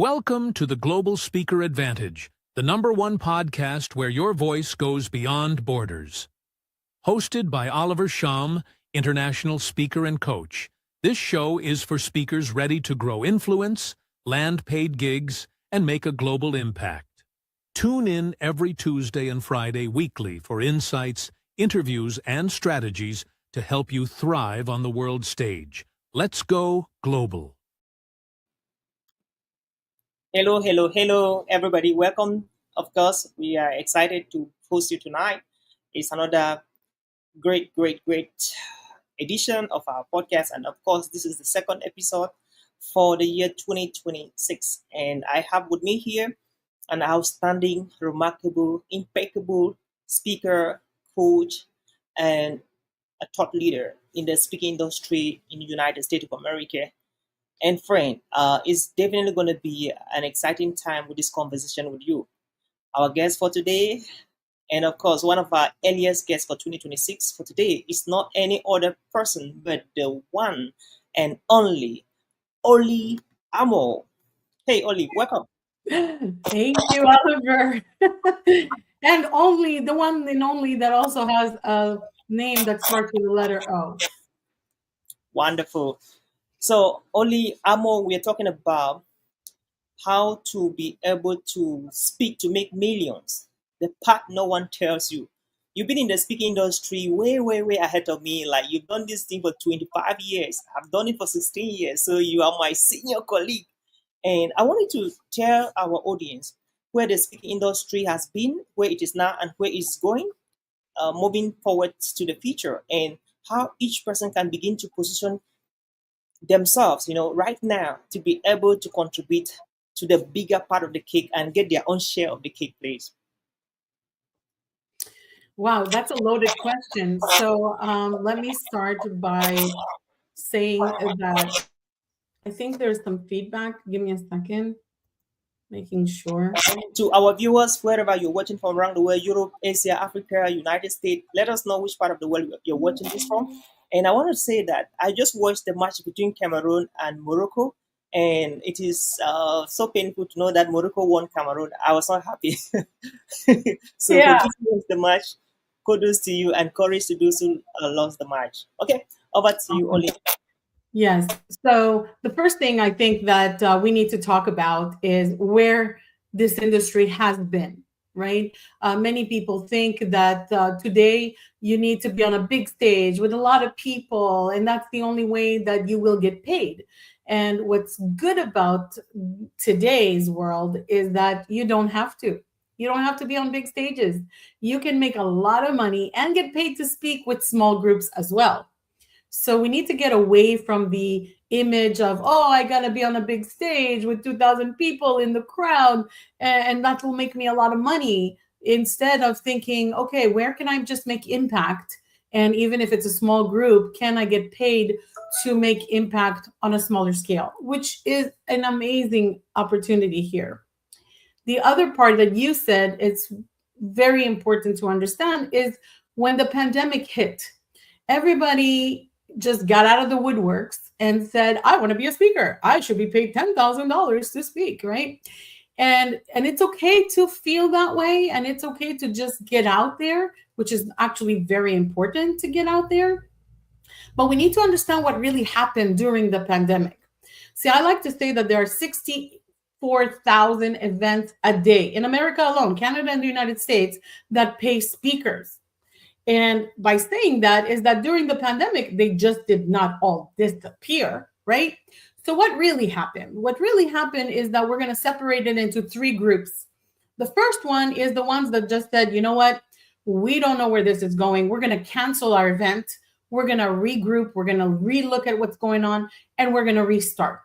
Welcome to the Global Speaker Advantage, the #1 podcast where your voice goes beyond borders. Hosted by Oliver Nshom, international speaker and coach, this show is for speakers ready to grow influence, land paid gigs, and make a global impact. Tune in every Tuesday and Friday weekly for insights, interviews, and strategies to help you thrive on the world stage. Let's go global. Hello, everybody. Welcome. Of course, we are excited to host you tonight. It's another great edition of our podcast. And of course, this is the second episode for the year 2026. And I have with me here an outstanding, remarkable, impeccable speaker, coach, and a thought leader in the speaking industry in the United States of America. And friend, it's definitely going to be an exciting time with this conversation with you. Our guest for today, and of course, one of our earliest guests for 2026 for today is not any other person but the one and only Orly Amor. Hey, Orly, welcome. Thank you, Oliver. And only the one and only that also has a name that starts with the letter O. Wonderful. So, Orly Amor, we are talking about how to be able to speak to make millions. The part no one tells you. You've been in the speaking industry way ahead of me. Like, you've done this thing for 25 years. I've done it for 16 years. So you are my senior colleague. And I wanted to tell our audience where the speaking industry has been, where it is now, and where it's going, moving forward to the future, and how each person can begin to position themselves, right now to be able to contribute to the bigger part of the cake and get their own share of the cake, please. Wow, that's a loaded question. So let me start by saying that I think there's some feedback. Give me a second, making sure. To our viewers, wherever you're watching from around the world, Europe, Asia, Africa, United States, let us know which part of the world you're watching this from. And I want to say that I just watched the match between Cameroon and Morocco, and it is so painful to know that Morocco won Cameroon. I was not happy. So Yeah. for this the match, kudos to you, and courage to those who lost the match. Okay, over to you, Oli. Yes. So the first thing I think that we need to talk about is where this industry has been, right? Many people think that today you need to be on a big stage with a lot of people, and that's the only way that you will get paid. And what's good about today's world is that you don't have to. You don't have to be on big stages. You can make a lot of money and get paid to speak with small groups as well. So we need to get away from the image of, oh, I got to be on a big stage with 2,000 people in the crowd, and that will make me a lot of money, instead of thinking, okay, where can I just make impact? And even if it's a small group, can I get paid to make impact on a smaller scale, which is an amazing opportunity here. The other part that you said, it's very important to understand, is when the pandemic hit, everybody just got out of the woodworks and said, I want to be a speaker. I should be paid $10,000 to speak, right? And it's okay to feel that way. And it's okay to just get out there, which is actually very important to get out there. But we need to understand what really happened during the pandemic. See, I like to say that there are 64,000 events a day in America alone, Canada and the United States, that pay speakers. And by saying that is that during the pandemic, they just did not all disappear, right? So what really happened? What really happened is that we're going to separate it into 3 groups. The first one is the ones that just said, you know what? We don't know where this is going. We're going to cancel our event. We're going to regroup. We're going to relook at what's going on, and we're going to restart.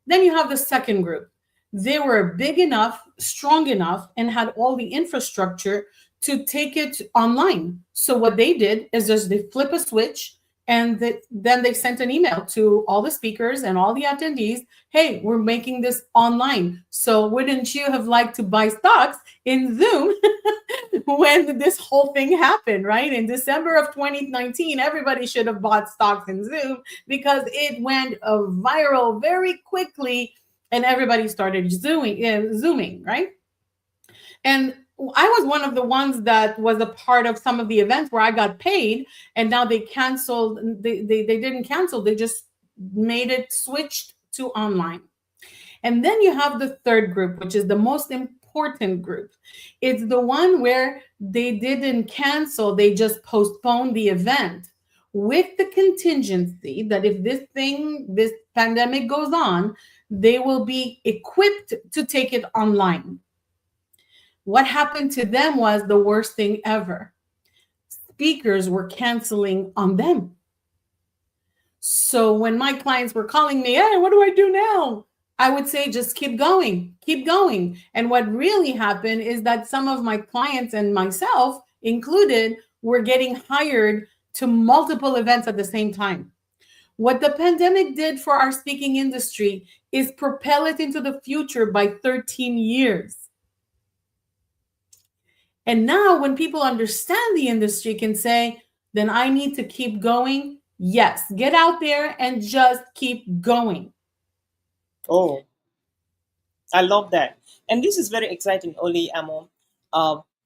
Then you have the second group. They were big enough, strong enough, and had all the infrastructure to take it online. So what they did is just they flip a switch, and then they sent an email to all the speakers and all the attendees. Hey, we're making this online. So wouldn't you have liked to buy stocks in Zoom when this whole thing happened, right? In December of 2019, everybody should have bought stocks in Zoom because it went viral very quickly and everybody started zooming, right? And I was one of the ones that was a part of some of the events where I got paid, and now they canceled. They didn't cancel. They just made it switched to online. And then you have the third group, which is the most important group. It's the one where they didn't cancel, they just postponed the event with the contingency that if this pandemic goes on, they will be equipped to take it online. What happened to them was the worst thing ever. Speakers were canceling on them. So when my clients were calling me, hey, what do I do now? I would say, just keep going, keep going. And what really happened is that some of my clients and myself included were getting hired to multiple events at the same time. What the pandemic did for our speaking industry is propel it into the future by 13 years. And now when people understand the industry can say, then I need to keep going. Yes, get out there and just keep going. Oh, I love that. And this is very exciting, Orly Amor.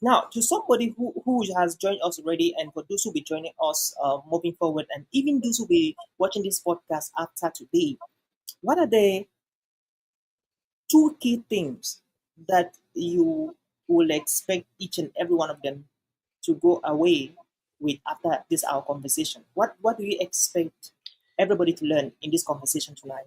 Now, to somebody who has joined us already, and for those who will be joining us moving forward, and even those who will be watching this podcast after today, what are the two key things that you will expect each and every one of them to go away with after this our conversation? What do you expect everybody to learn in this conversation tonight?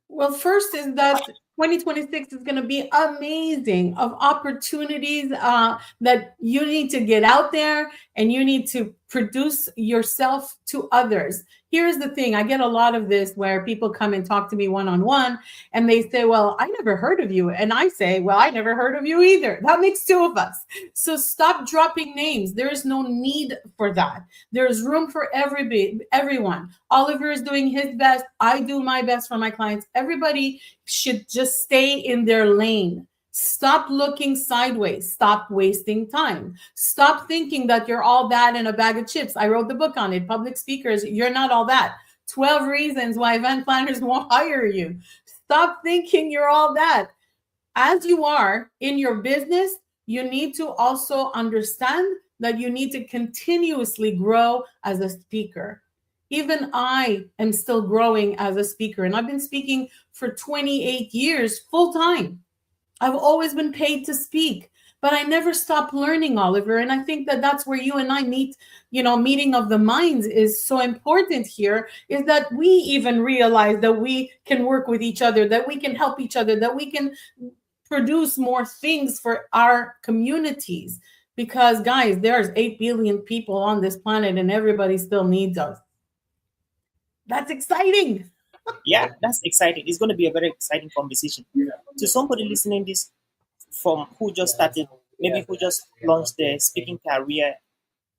Well, first is that 2026 is going to be amazing of opportunities that you need to get out there and you need to produce yourself to others. Here's the thing. I get a lot of this where people come and talk to me one-on-one and they say, well, I never heard of you. And I say, well, I never heard of you either. That makes two of us. So stop dropping names. There is no need for that. There's room for everyone. Oliver is doing his best. I do my best for my clients. Everybody should just stay in their lane. Stop looking sideways. Stop wasting time. Stop thinking that you're all that in a bag of chips. I wrote the book on it. Public speakers, you're not all that. 12 reasons why event planners won't hire you. Stop thinking you're all that. As you are in your business, you need to also understand that you need to continuously grow as a speaker. Even I am still growing as a speaker, and I've been speaking for 28 years full time. I've always been paid to speak, but I never stopped learning, Oliver. And I think that that's where you and I meet, meeting of the minds is so important here, is that we even realize that we can work with each other, that we can help each other, that we can produce more things for our communities. Because guys, there's 8 billion people on this planet and everybody still needs us. That's exciting. Yeah, that's exciting. It's going to be a very exciting conversation. To somebody listening this from who just started, maybe who just launched their speaking career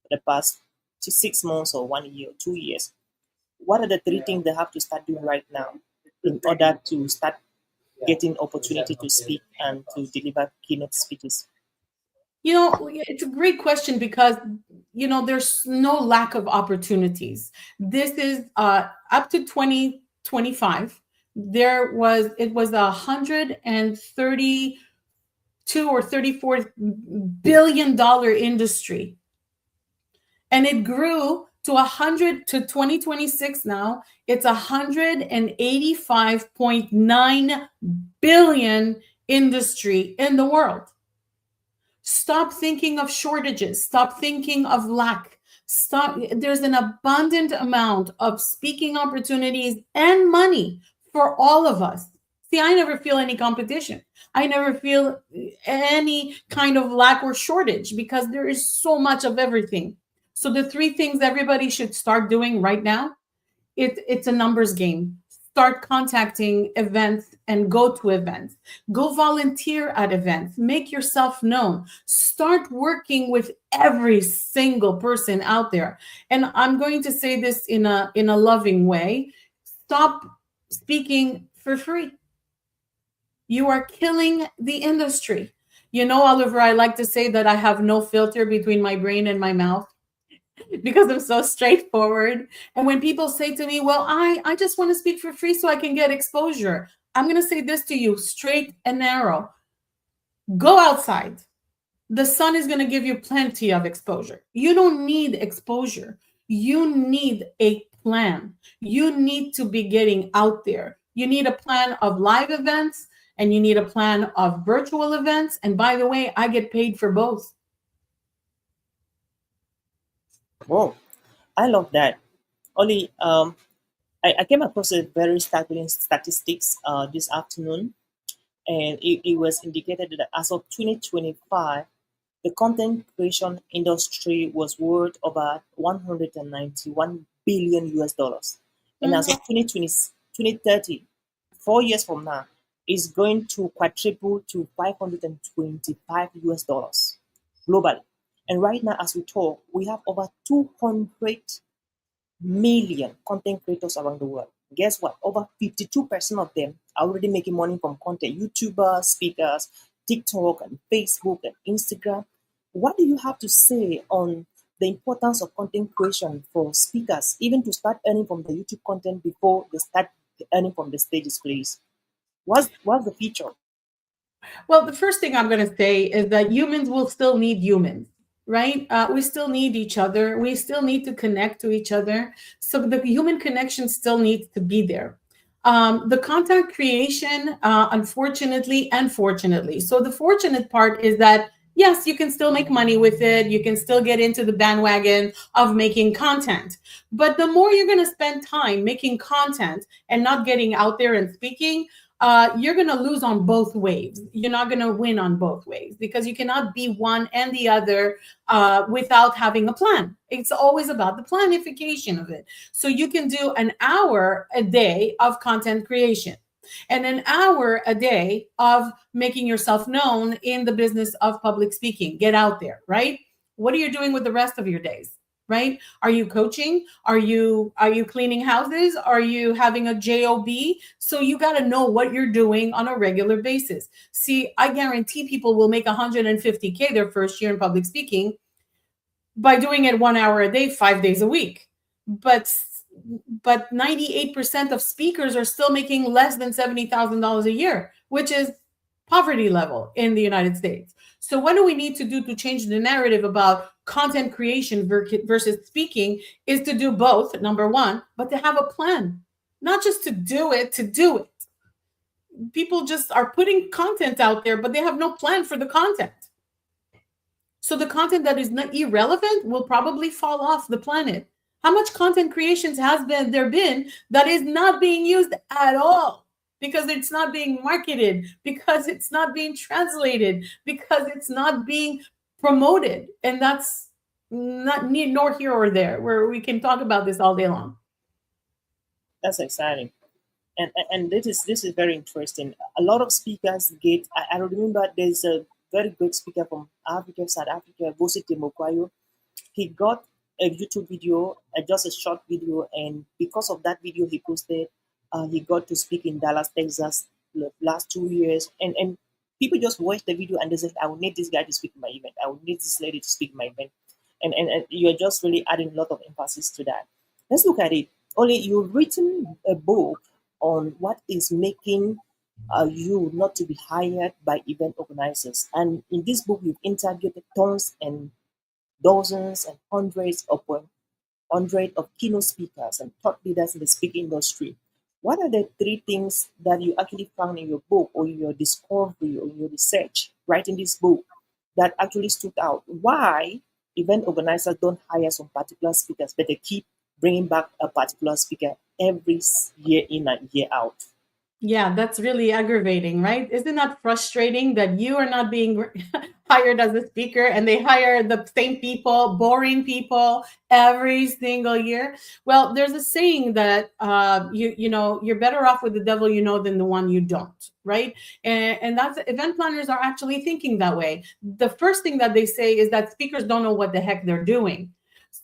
for the past 6 months or 1 year, 2 years, what are the 3 things they have to start doing right now in order to start getting opportunity to speak and to deliver keynote speeches? It's a great question because, there's no lack of opportunities. This is up to 2025. It was $132 or $34 billion industry. And it grew to 2026 now. It's 185.9 billion industry in the world. Stop thinking of shortages. Stop thinking of lack. There's an abundant amount of speaking opportunities and money for all of us. See, I never feel any competition. I never feel any kind of lack or shortage because there is so much of everything. So the 3 things everybody should start doing right now, it's a numbers game. Start contacting events and go to events. Go volunteer at events. Make yourself known. Start working with every single person out there. And I'm going to say this in a loving way. Stop speaking for free. You are killing the industry. Oliver, I like to say that I have no filter between my brain and my mouth, because I'm so straightforward. And when people say to me, well, I just want to speak for free so I can get exposure, I'm going to say this to you straight and narrow. Go outside. The sun is going to give you plenty of exposure. You don't need exposure. You need a plan. You need to be getting out there. You need a plan of live events and you need a plan of virtual events. And by the way, I get paid for both. Whoa, I love that. Only I came across a very staggering statistics this afternoon, and it was indicated that as of 2025, the content creation industry was worth about 191 billion US dollars. And as of 2030, 4 years from now, is going to quadruple to 525 US dollars globally. And right now, as we talk, we have over 200 million content creators around the world. Guess what? Over 52% of them are already making money from content. YouTubers, speakers, TikTok and Facebook and Instagram. What do you have to say on the importance of content creation for speakers, even to start earning from the YouTube content before they start earning from the stages, please? What's the future? Well, the first thing I'm going to say is that humans will still need humans, right? We still need each other. We still need to connect to each other. So the human connection still needs to be there. The content creation, unfortunately and fortunately. So the fortunate part is that yes, you can still make money with it. You can still get into the bandwagon of making content. But the more you're going to spend time making content and not getting out there and speaking, you're going to lose on both waves. You're not going to win on both waves because you cannot be one and the other without having a plan. It's always about the planification of it. So you can do an hour a day of content creation and an hour a day of making yourself known in the business of public speaking. Get out there, right? What are you doing with the rest of your days? Right? Are you coaching? Are you cleaning houses? Are you having a job? So you got to know what you're doing on a regular basis. See, I guarantee people will make 150K their first year in public speaking by doing it 1 hour a day, 5 days a week. But 98% of speakers are still making less than $70,000 a year, which is poverty level in the United States. So what do we need to do to change the narrative about content creation versus speaking is to do both, number one, but to have a plan, not just to do it, to do it. People just are putting content out there, but they have no plan for the content. So the content that is not irrelevant will probably fall off the planet. How much content creations has there been that is not being used at all? Because it's not being marketed, because it's not being translated, because it's not being promoted. And that's not nor here or there, where we can talk about this all day long. That's exciting. And this is very interesting. A lot of speakers get. I remember there's a very good speaker from Africa, South Africa, Bosi Temokwayo. He got a YouTube video, just a short video, and because of that video he posted, he got to speak in Dallas, Texas, last 2 years, and people just watched the video and they said, "I will need this guy to speak in my event. I will need this lady to speak in my event," and you're just really adding a lot of emphasis to that. Let's look at it. Only you've written a book on what is making you not to be hired by event organizers, and in this book you've interviewed tons and dozens and hundreds of keynote speakers and thought leaders in the speaking industry. What are the three things that you actually found in your book or in your discovery or in your research writing this book that actually stood out? Why event organizers don't hire some particular speakers, but they keep bringing back a particular speaker every year in and year out? Yeah, that's really aggravating, right? Isn't that frustrating that you are not being hired as a speaker and they hire the same people, boring people every single year? Well, there's a saying that you know you're better off with the devil you know than the one you don't, right? And that's event planners are actually thinking that way. The first thing that they say is that speakers don't know what the heck they're doing.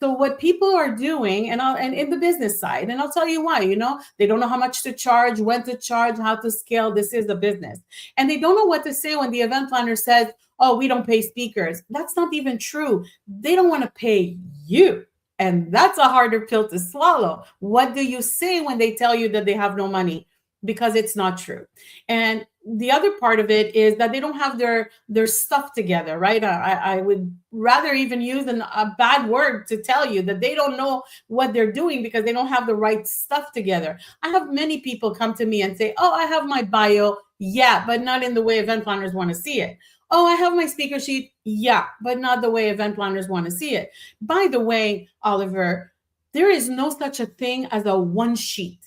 So what people are doing, and in the business side, and I'll tell you why, they don't know how much to charge, when to charge, how to scale. This is a business. And they don't know what to say when the event planner says, "Oh, we don't pay speakers." That's not even true. They don't want to pay you. And that's a harder pill to swallow. What do you say when they tell you that they have no money? because it's not true. And the other part of it is that they don't have their stuff together, right? I would rather even use a bad word to tell you that they don't know what they're doing because they don't have the right stuff together. I have many people come to me and say, oh, I have my bio. Yeah, but not in the way event planners want to see it. Oh, I have my speaker sheet. Yeah, but not the way event planners want to see it. By the way, Oliver, there is no such a thing as a one sheet.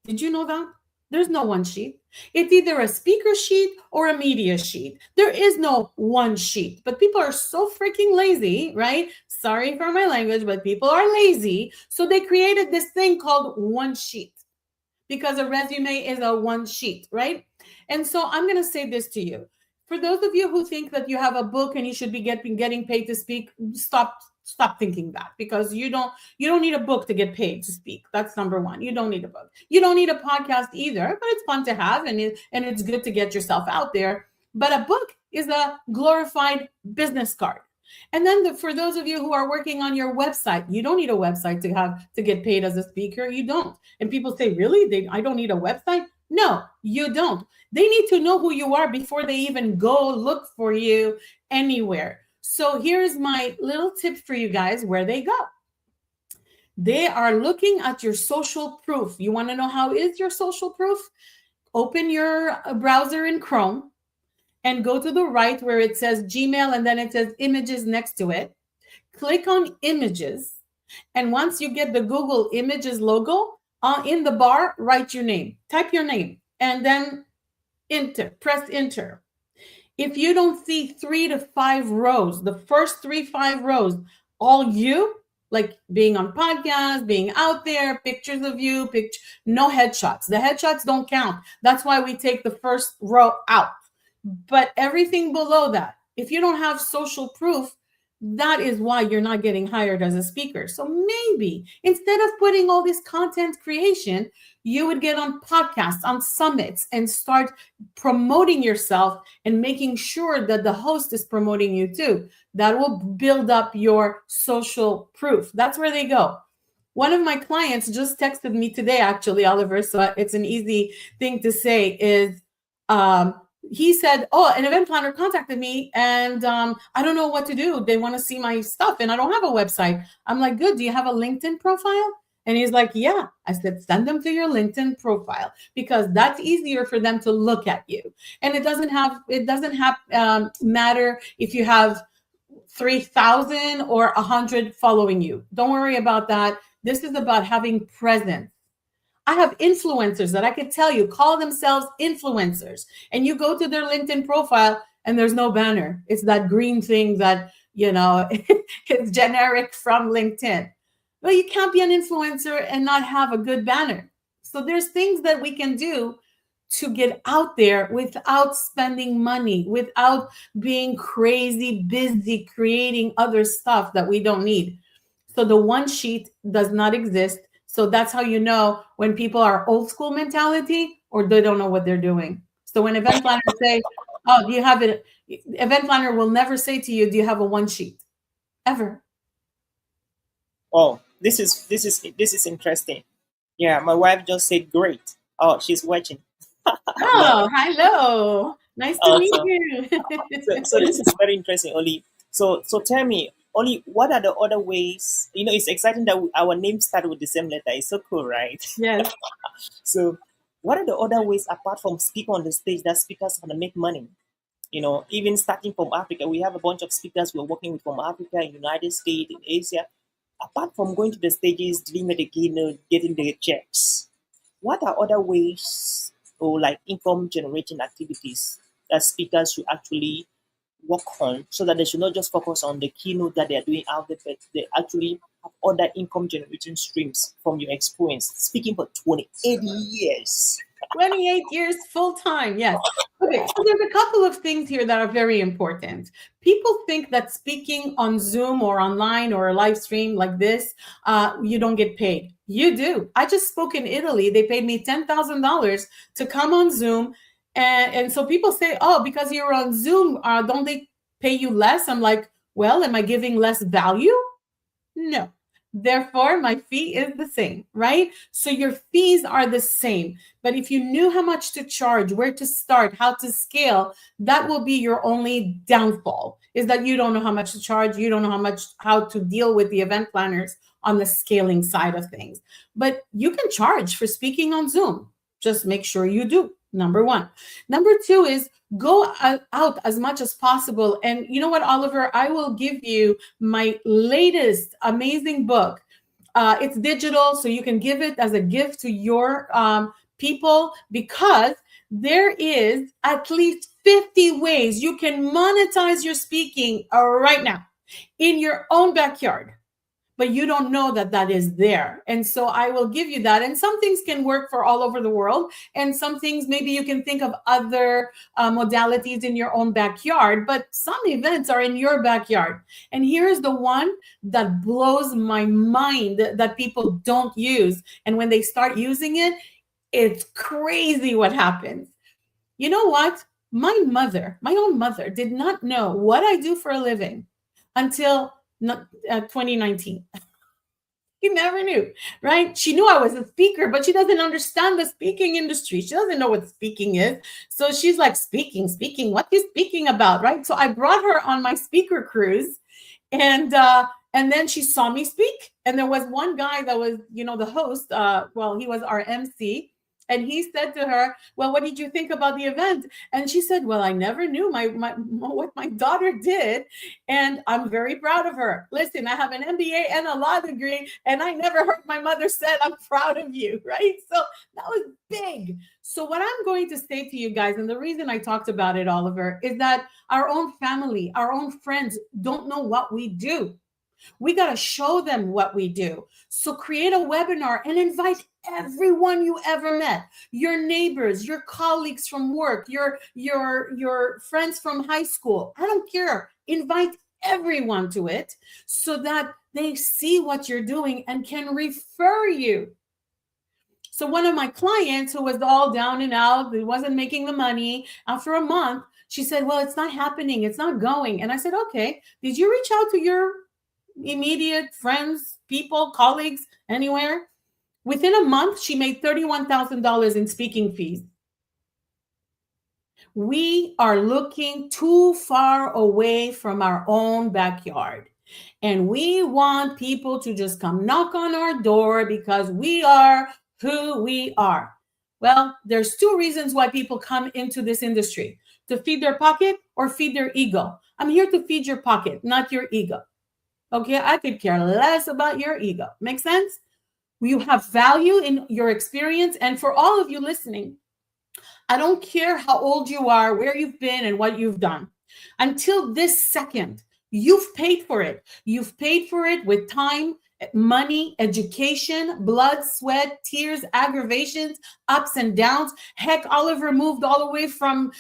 Did you know that? There's no one sheet. It's either a speaker sheet or a media sheet. There is no one sheet. But people are so freaking lazy, right? Sorry for my language, but people are lazy. So they created this thing called one sheet because a resume is a one sheet, right? And so I'm going to say this to you. For those of you who think that you have a book and you should be getting paid to speak, stop thinking that, because you don't need a book to get paid to speak. That's number one. You don't need a book. You don't need a podcast either, but it's fun to have and it's good to get yourself out there. But a book is a glorified business card. And then for those of you who are working on your website, you don't need a website to get paid as a speaker. You don't. And people say, really? I don't need a website? No, you don't. They need to know who you are before they even go look for you anywhere. So here's my little tip for you guys where they go. They are looking at your social proof. You want to know how is your social proof? Open your browser in Chrome and go to the right where it says Gmail and then it says images next to it. Click on images. And once you get the Google Images logo, in the bar, write your name. Type your name and then press enter. If you don't see 3 to 5 rows, the first 5 rows, all you, like being on podcasts, being out there, pictures of you, no headshots. The headshots don't count. That's why we take the first row out. But everything below that, if you don't have social proof, that is why you're not getting hired as a speaker. So maybe instead of putting all this content creation, you would get on podcasts, on summits, and start promoting yourself and making sure that the host is promoting you too. That will build up your social proof. That's where they go. One of my clients just texted me today, actually, Oliver, so it's an easy thing to say, is he said, oh, an event planner contacted me and I don't know what to do. They want to see my stuff and I don't have a website. I'm like, good. Do you have a LinkedIn profile? And he's like, yeah. I said, send them to your LinkedIn profile because that's easier for them to look at you. And it doesn't matter if you have 3,000 or 100 following you. Don't worry about that. This is about having presence. I have influencers that I could tell you call themselves influencers, and you go to their LinkedIn profile and there's no banner. It's that green thing that, it's generic from LinkedIn. Well, you can't be an influencer and not have a good banner. So there's things that we can do to get out there without spending money, without being crazy busy creating other stuff that we don't need. So the one sheet does not exist. So that's how you know when people are old school mentality or they don't know what they're doing. So when event planners say, oh, do you have it? Event planner will never say to you, do you have a one sheet? Ever. Oh, this is interesting. Yeah, my wife just said great. Oh, she's watching. Oh, hello. Nice to meet you. so this is very interesting, Oli. So tell me, Oli, what are the other ways? It's exciting that our names start with the same letter. It's so cool, right? Yes. So what are the other ways apart from speak on the stage that speakers can make money? Even starting from Africa, we have a bunch of speakers we're working with from Africa, in United States, in Asia. Apart from going to the stages, dealing with the keynote, getting the checks, what are other ways or like income generating activities that speakers should actually work on so that they should not just focus on the keynote that they are doing out there, but they actually have other income generating streams from your experience speaking for 28 years? 28 years full time. Yes. Okay. So there's a couple of things here that are very important. People think that speaking on Zoom or online or a live stream like this, you don't get paid. You do. I just spoke in Italy. They paid me $10,000 to come on Zoom. And so people say, oh, because you're on Zoom, don't they pay you less? I'm like, well, am I giving less value? No. Therefore, my fee is the same, right? So your fees are the same. But if you knew how much to charge, where to start, how to scale, that will be your only downfall, is that you don't know how much to charge. You don't know how to deal with the event planners on the scaling side of things. But you can charge for speaking on Zoom. Just make sure you do. Number one. Number two is go out as much as possible. And you know what, Oliver, I will give you my latest amazing book. It's digital, so you can give it as a gift to your people, because there is at least 50 ways you can monetize your speaking right now in your own backyard. But you don't know that that is there. And so I will give you that. And some things can work for all over the world. And some things, maybe you can think of other modalities in your own backyard, but some events are in your backyard. And here's the one that blows my mind that people don't use. And when they start using it, it's crazy what happens. You know what? My own mother, did not know what I do for a living until 2019. He never knew, right? She knew I was a speaker, but she doesn't understand the speaking industry. She doesn't know what speaking is. So she's like, speaking, what are you speaking about, right? So I brought her on my speaker cruise, and then she saw me speak. And there was one guy that was, the host. He was our MC. And he said to her, well, what did you think about the event? And she said, well, I never knew what my daughter did. And I'm very proud of her. Listen, I have an MBA and a law degree, and I never heard my mother said, I'm proud of you, right? So that was big. So what I'm going to say to you guys, and the reason I talked about it, Oliver, is that our own family, our own friends don't know what we do. We got to show them what we do. So create a webinar and invite everyone you ever met, your neighbors, your colleagues from work, your friends from high school. I don't care. Invite everyone to it so that they see what you're doing and can refer you. So one of my clients who was all down and out, who wasn't making the money, after a month, she said, well, it's not happening. It's not going. And I said, okay, did you reach out to your immediate friends, people, colleagues, anywhere? Within a month, she made $31,000 in speaking fees. We are looking too far away from our own backyard. And we want people to just come knock on our door because we are who we are. Well, there's two reasons why people come into this industry: to feed their pocket or feed their ego. I'm here to feed your pocket, not your ego. Okay, I could care less about your ego. Make sense? You have value in your experience. And for all of you listening, I don't care how old you are, where you've been, and what you've done. Until this second, you've paid for it. You've paid for it with time, money, education, blood, sweat, tears, aggravations, ups and downs. Heck, Oliver moved all the way from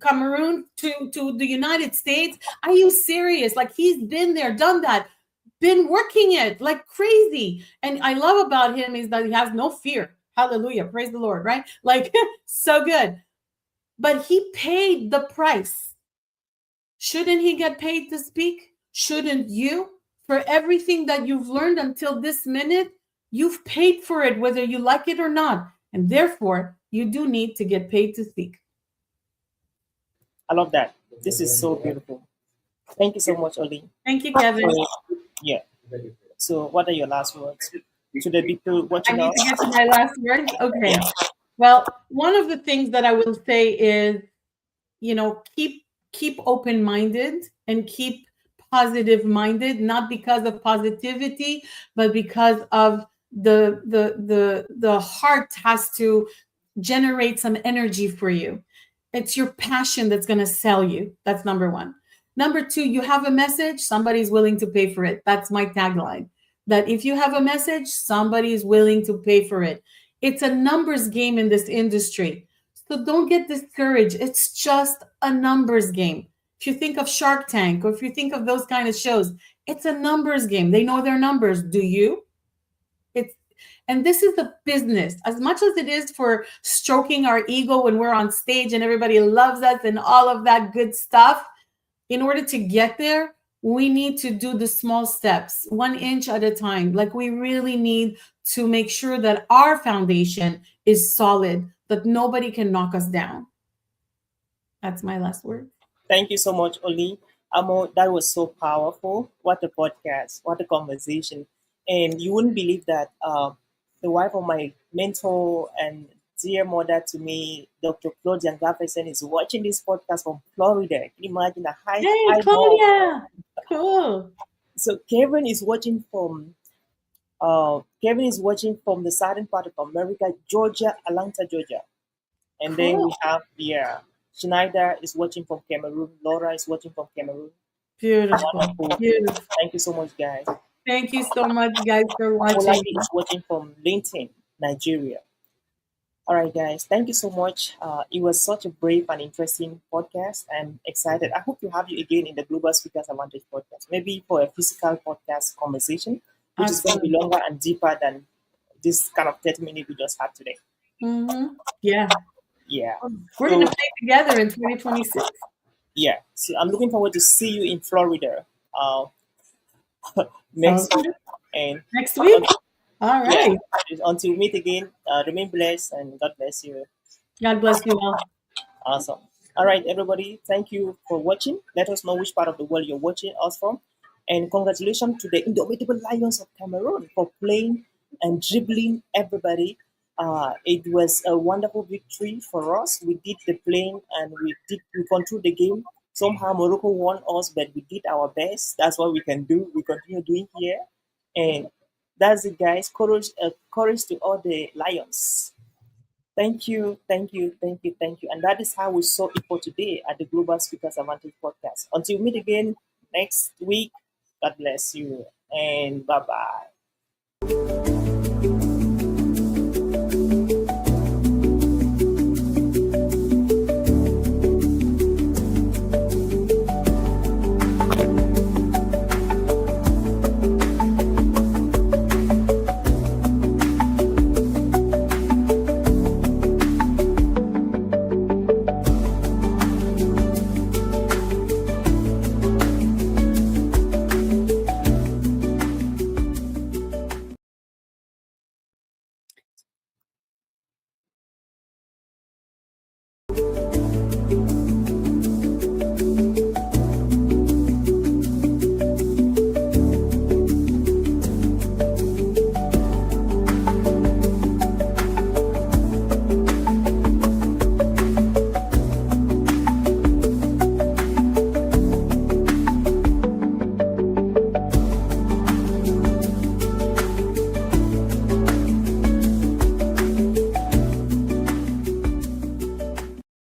Cameroon to the United States. Are you serious? Like, he's been there, done that, been working it like crazy. And I love about him is that he has no fear. Hallelujah. Praise the Lord, right? Like, so good. But he paid the price. Shouldn't he get paid to speak? Shouldn't you? For everything that you've learned until this minute, you've paid for it, whether you like it or not. And therefore, you do need to get paid to speak. I love that. This is so beautiful. Thank you so much, Orly. Thank you, Kevin. Yeah. So what are your last words to the people watching I us? need to get to my last words. Okay. Yeah. Well, one of the things that I will say is, keep open-minded and keep positive-minded, not because of positivity, but because of the heart has to generate some energy for you. It's your passion that's going to sell you. That's number one. Number two, you have a message, somebody's willing to pay for it. That's my tagline. That if you have a message, somebody is willing to pay for it. It's a numbers game in this industry. So don't get discouraged. It's just a numbers game. If you think of Shark Tank, or if you think of those kind of shows, it's a numbers game. They know their numbers. Do you? And this is a business. As much as it is for stroking our ego when we're on stage and everybody loves us and all of that good stuff, in order to get there, we need to do the small steps, 1 inch at a time. Like we really need to make sure that our foundation is solid, that nobody can knock us down. That's my last word. Thank you so much, Orly Amor. That was so powerful. What a podcast! What a conversation! And you wouldn't believe that the wife of my mentor and dear mother to me, Dr. Claudia Gafferson, is watching this podcast from Florida. Can you imagine a Hey, high mom? Claudia. Cool. So Kevin is watching from the southern part of America, Georgia, Atlanta, Georgia. And then Cool. we have, yeah, Schneider is watching from Cameroon. Laura is watching from Cameroon. Beautiful. Wonderful. Beautiful. Thank you so much, guys. Thank you so much, guys, for watching. Oladi is watching from Linton, Nigeria. All right, guys. Thank you so much. It was such a brave and interesting podcast. I'm excited. I hope to have you again in the Global Speakers Advantage podcast, maybe for a physical podcast conversation, which is going to be Absolutely. longer and deeper than this kind of 30 minutes we just had today. Yeah. Yeah. We're So, going to play together in 2026. yeah. So I'm looking forward to see you in Florida Sounds next week. good. And Next week? All yeah, right. until we meet again, remain blessed and God bless you. God bless you all. Awesome. All right, everybody. Thank you for watching. Let us know which part of the world you're watching us from. And congratulations to the indomitable Lions of Cameroon for playing and dribbling everybody. It was a wonderful victory for us. We did the playing and we controlled the game. Somehow Morocco won us, but we did our best. That's what we can do. We continue doing here. And that's it, guys. Courage to all the Lions. Thank you, thank you, thank you, thank you. And that is how we saw it for today at the Global Speakers Advantage podcast. Until we meet again next week, God bless you and bye bye.